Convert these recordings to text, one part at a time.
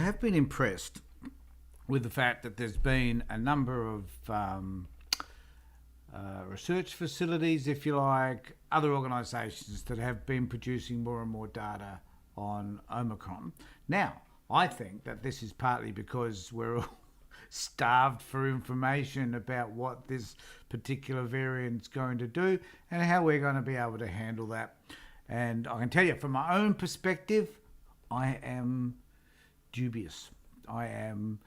have been impressed with the fact that there's been a number of research facilities, if you like, other organisations that have been producing more and more data on Omicron. Now, I think that this is partly because we're all starved for information about what this particular variant's going to do and how we're going to be able to handle that. And I can tell you from my own perspective, I am dubious. I am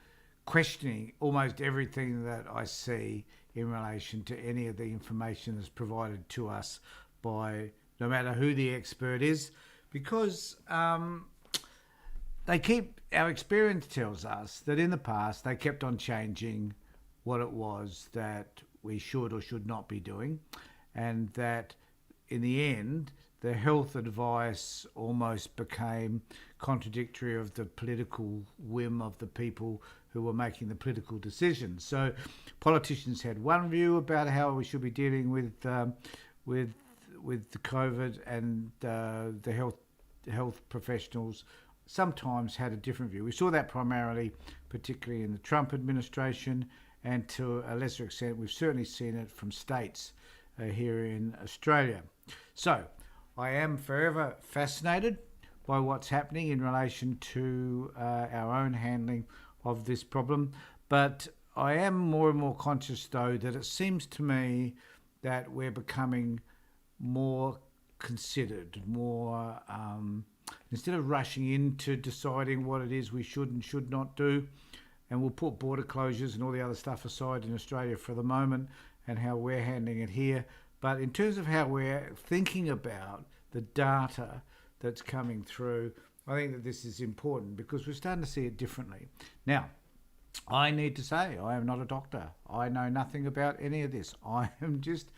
questioning almost everything that I see in relation to any of the information that's provided to us by no matter who the expert is, because our experience tells us that in the past they kept on changing what it was that we should or should not be doing, and that in the end the health advice almost became contradictory of the political whim of the people who were making the political decisions. So politicians had one view about how we should be dealing with the COVID, and the health professionals sometimes had a different view. We saw that primarily, particularly in the Trump administration, and to a lesser extent, we've certainly seen it from states here in Australia. So I am forever fascinated by what's happening in relation to our own handling of this problem. But I am more and more conscious, though, that it seems to me that we're becoming more considered, more instead of rushing into deciding what it is we should and should not do. And we'll put border closures and all the other stuff aside in Australia for the moment and how we're handling it here. But in terms of how we're thinking about the data that's coming through, I think that this is important because we're starting to see it differently. Now, I need to say, I am not a doctor. I know nothing about any of this. I am just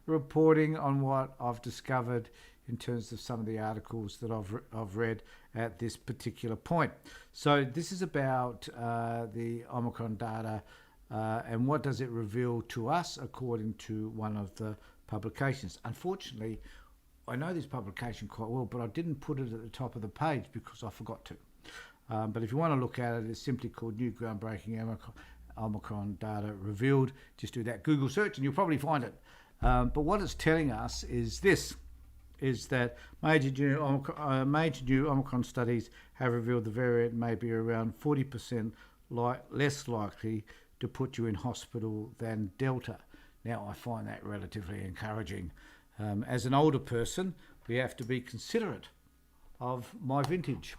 reporting on what I've discovered in terms of some of the articles that I've read at this particular point. So this is about the Omicron data and what does it reveal to us according to one of the publications. Unfortunately, I know this publication quite well, but I didn't put it at the top of the page because I forgot to. But if you want to look at it, it's simply called New Groundbreaking Omicron Data Revealed. Just do that Google search and you'll probably find it. But what it's telling us is this, is that major new Omicron studies have revealed the variant may be around 40% less likely to put you in hospital than Delta. Now, I find that relatively encouraging. As an older person, we have to be considerate of my vintage.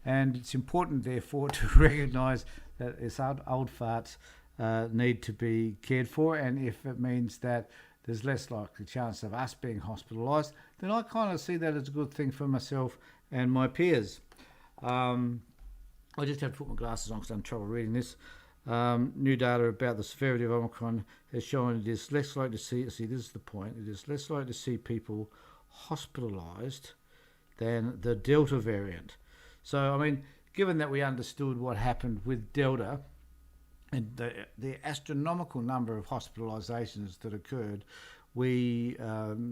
And it's important, therefore, to recognise that these old farts need to be cared for. And if it means that there's less likely chance of us being hospitalised, then I kind of see that as a good thing for myself and my peers. I just have to put my glasses on because I'm in trouble reading this. New data about the severity of Omicron has shown it is less likely to see this is the point, it is less likely to see people hospitalised than the Delta variant. So, I mean, given that we understood what happened with Delta and the astronomical number of hospitalisations that occurred, we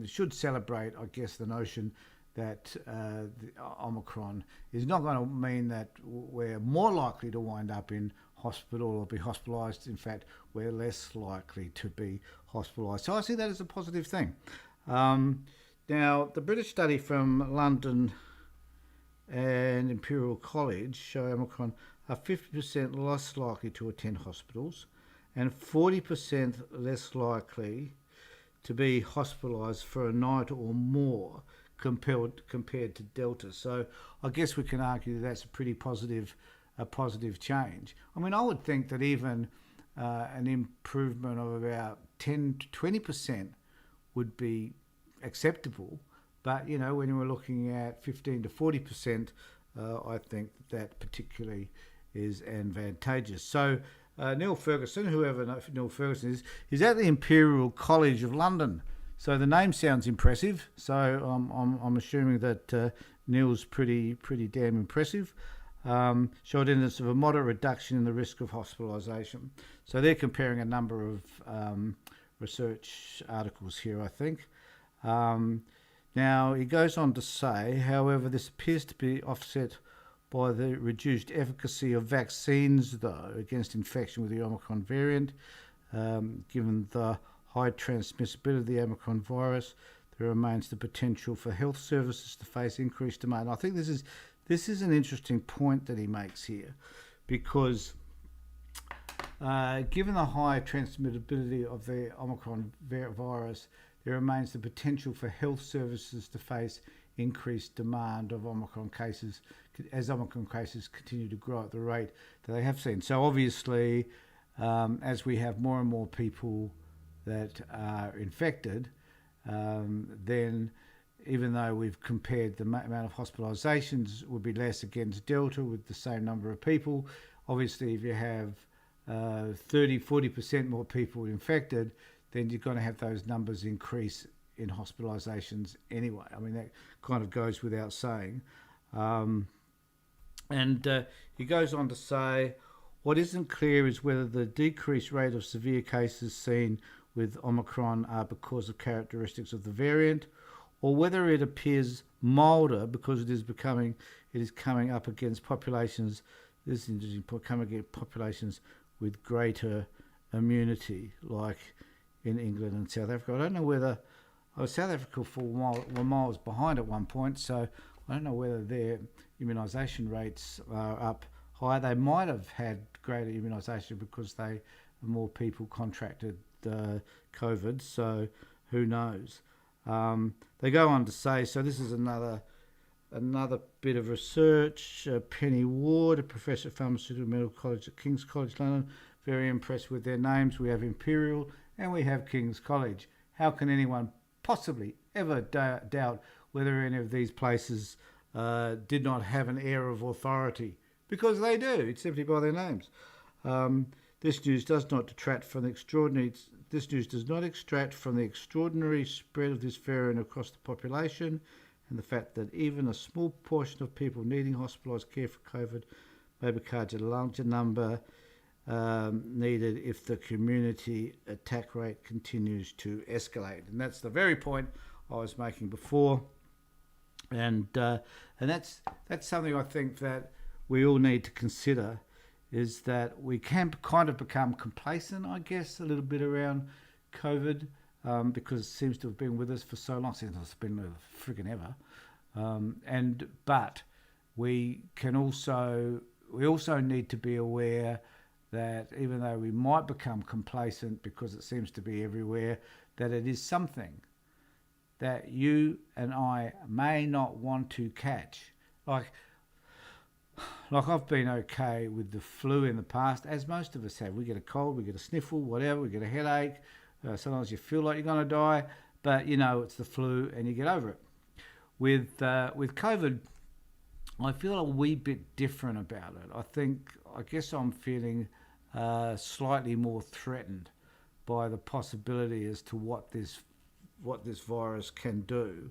should celebrate, I guess, the notion that the Omicron is not going to mean that we're more likely to wind up in hospital or be hospitalised. In fact, we're less likely to be hospitalised. So I see that as a positive thing. Now, the British study from London and Imperial College show Omicron are 50% less likely to attend hospitals and 40% less likely to be hospitalised for a night or more compared to Delta. So I guess we can argue that's a pretty positive change. I mean, I would think that even an improvement of about 10 to 20% would be acceptable. But, you know, when we're looking at 15 to 40%, I think that particularly is advantageous. So Neil Ferguson, whoever Neil Ferguson is at the Imperial College of London. So the name sounds impressive. So I'm assuming that Neil's pretty damn impressive. Showed evidence of a moderate reduction in the risk of hospitalisation. So they're comparing a number of research articles here, I think. Now, he goes on to say, however, this appears to be offset by the reduced efficacy of vaccines, though, against infection with the Omicron variant. Given the high transmissibility of the Omicron virus, there remains the potential for health services to face increased demand. I think this is an interesting point that he makes here, because given the high transmissibility of the Omicron virus, there remains the potential for health services to face increased demand of Omicron cases as Omicron cases continue to grow at the rate that they have seen. So obviously, as we have more and more people that are infected, then even though we've compared the amount of hospitalisations would be less against Delta with the same number of people, obviously if you have 30-40% more people infected, then you're going to have those numbers increase in hospitalisations anyway. I mean, that kind of goes without saying. And he goes on to say, what isn't clear is whether the decreased rate of severe cases seen with Omicron are because of characteristics of the variant, or whether it appears milder because it is coming up against populations. This is interesting. Coming against populations with greater immunity, like in England and South Africa. I don't know whether South Africa were miles behind at one point, so I don't know whether their immunisation rates are up higher. They might have had greater immunisation because more people contracted COVID, so who knows. They go on to say, so this is another bit of research. Penny Ward, a professor at Pharmaceutical Medical College at King's College London, very impressed with their names. We have Imperial and we have King's College. How can anyone possibly ever doubt whether any of these places did not have an air of authority? Because they do. It's simply by their names. This news does not extract from the extraordinary spread of this variant across the population, and the fact that even a small portion of people needing hospitalised care for COVID may be charged a larger number needed if the community attack rate continues to escalate. And that's the very point I was making before. And that's something I think that we all need to consider, is that we can kind of become complacent, I guess, a little bit around COVID, because it seems to have been with us for so long, since it's been friggin' ever. But we also need to be aware that even though we might become complacent because it seems to be everywhere, that it is something that you and I may not want to catch. Like I've been okay with the flu in the past, as most of us have. We get a cold, we get a sniffle, whatever, we get a headache. Sometimes you feel like you're going to die, but you know it's the flu and you get over it. With COVID, I feel a wee bit different about it. I guess I'm feeling slightly more threatened by the possibility as to what this virus can do.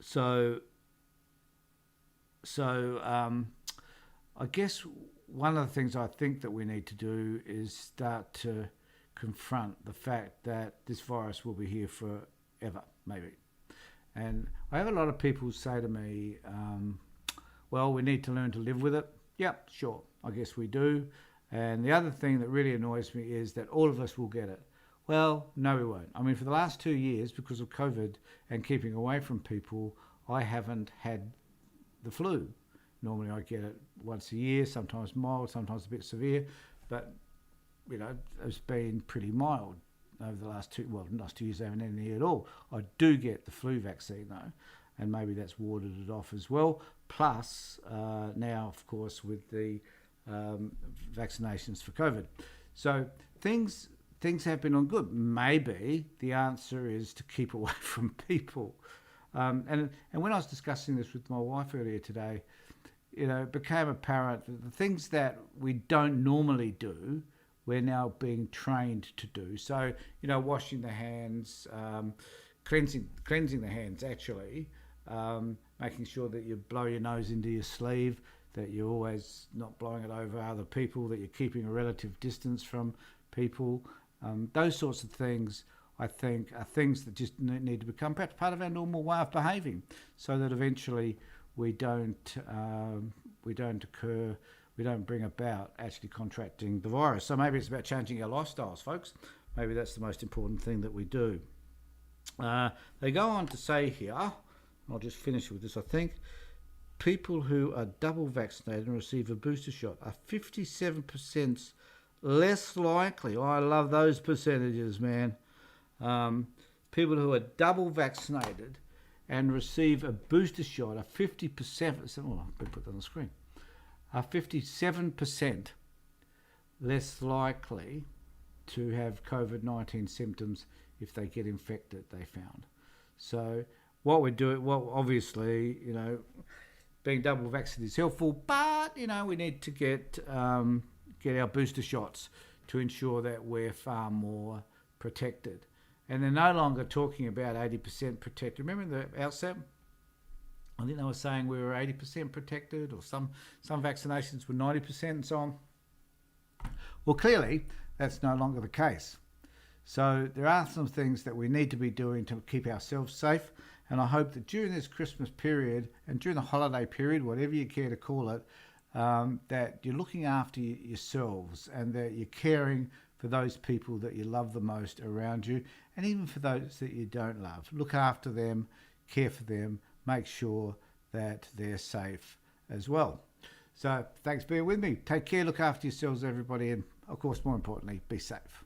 So I guess one of the things I think that we need to do is start to confront the fact that this virus will be here forever, maybe. And I have a lot of people say to me, well, we need to learn to live with it. Yeah, sure, I guess we do. And the other thing that really annoys me is that all of us will get it. Well, no, we won't. I mean, for the last 2 years, because of COVID and keeping away from people, I haven't had the flu. Normally I get it once a year, sometimes mild, sometimes a bit severe, but you know, it's been pretty mild over the last 2 years. I haven't had any at all. I do get the flu vaccine though, and maybe that's warded it off as well. Plus now, of course, with the vaccinations for COVID. So things have been on good. Maybe the answer is to keep away from people. And when I was discussing this with my wife earlier today, you know, it became apparent that the things that we don't normally do, we're now being trained to do. So, you know, washing the hands, cleansing the hands actually, making sure that you blow your nose into your sleeve, that you're always not blowing it over other people, that you're keeping a relative distance from people. Those sorts of things, I think, are things that just need to become perhaps part of our normal way of behaving, so that eventually we don't bring about actually contracting the virus. So maybe it's about changing our lifestyles, folks. Maybe that's the most important thing that we do. They go on to say here, I'll just finish with this, I think, people who are double vaccinated and receive a booster shot are 57% less likely. Oh, I love those percentages, man. People who are double vaccinated and receive a booster shot are 50%, oh, I better put that on the screen, are 57% less likely to have COVID-19 symptoms if they get infected, they found. So what we're doing, well, obviously, being double vaccinated is helpful, but, we need to get our booster shots to ensure that we're far more protected. And they're no longer talking about 80% protected. Remember in the outset, I think they were saying we were 80% protected, or some vaccinations were 90% and so on. Well, clearly, that's no longer the case. So there are some things that we need to be doing to keep ourselves safe. And I hope that during this Christmas period and during the holiday period, whatever you care to call it, that you're looking after yourselves and that you're caring for those people that you love the most around you, and even for those that you don't love. Look after them, care for them, make sure that they're safe as well. So thanks for being with me. Take care, look after yourselves, everybody, and of course, more importantly, be safe.